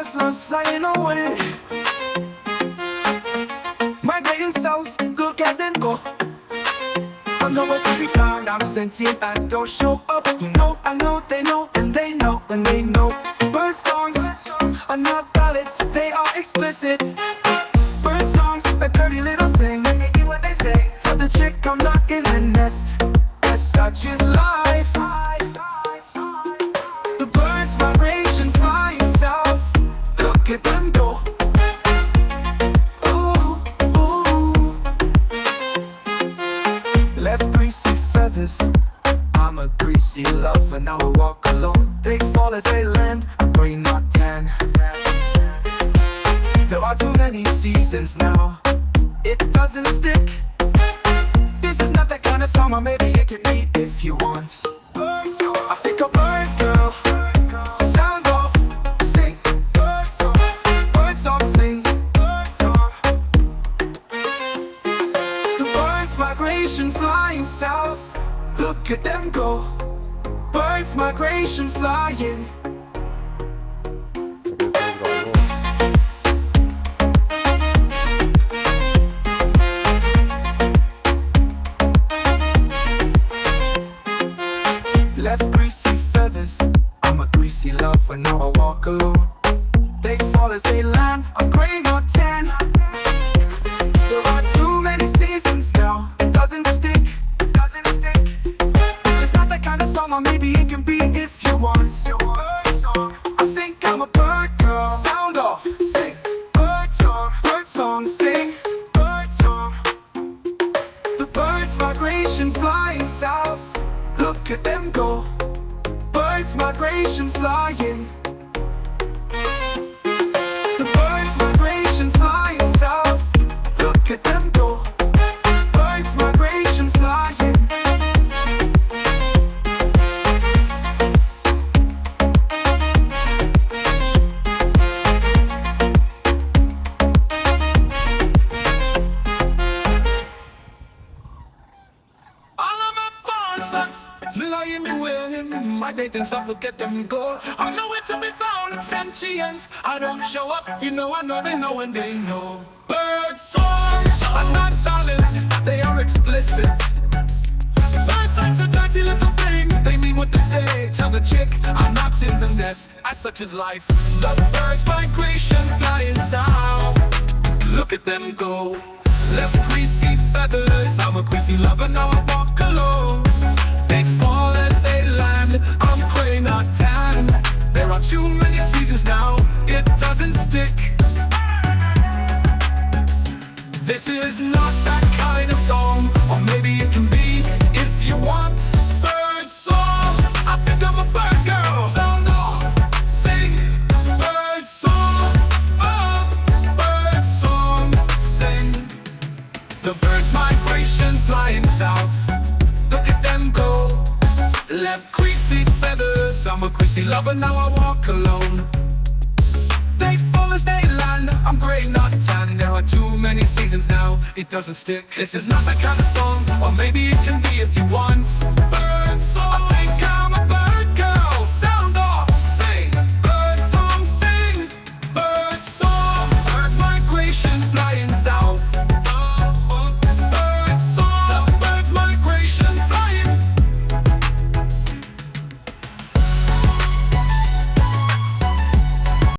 Birds loves flying away, migrating south, look at them go. I'm nowhere to be found, I'm sentient, I don't show up. You know, I know, they know, and they know, and they know. Bird songs are not ballads, they are explicit. Bird songs, a dirty little thing. They do what they say. Tell the chick I'm not in the nest. As such is life. The birds migration flying south. Look at them go. Ooh, ooh. Left greasy feathers. I'm a greasy lover, now I walk alone. They fall as they land, I'm green not tan. There are too many seasons now, it doesn't stick. This is not that kind of song, or maybe it can be if you want. I think a bird girl, sound off, sing. Bird song, sing. The birds migration flying south, look at them go. Birds migration flying. Left greasy feathers, I'm a greasy lover, now I walk alone. They fall as they land, I'm gray not tan. There are too many seasons now, it doesn't stick. This is not that kind of song, or maybe it can be if you want. I think I'm a bird girl, sound off, sing. Bird song, sing. The birds migration flying south, look at them go. Birds migration flying. The birds migration flying south, look at them go. Birds migration flying. All of my phone sucks, flying me willing, migrating south, look at them go. I'm nowhere to be found, sentient, I don't show up. You know, I know, they know, and they know. Bird songs are not silence, they are explicit. Bird songs are dirty little thing, they mean what they say. Tell the chick I'm not in the nest, as such is life. The birds migration flying south, look at them go. Left greasy feathers, I'm a greasy lover, now I walk alone. They fall as they land, I'm gray not tan. There are too many seasons now, it doesn't stick. This is not that kind of song, or maybe it can be if you want. Bird song, I think I'm a bird girl, sound off, sing. Bird song, oh, bird song, sing. The birds migration flying south, look at them go. Left greasy feathers, I'm a greasy lover, now I walk alone. They fall as they land, I'm gray not tan. There are too many seasons now, it doesn't stick. This is not that kind of song, or maybe it can be if you want. Bird song, I think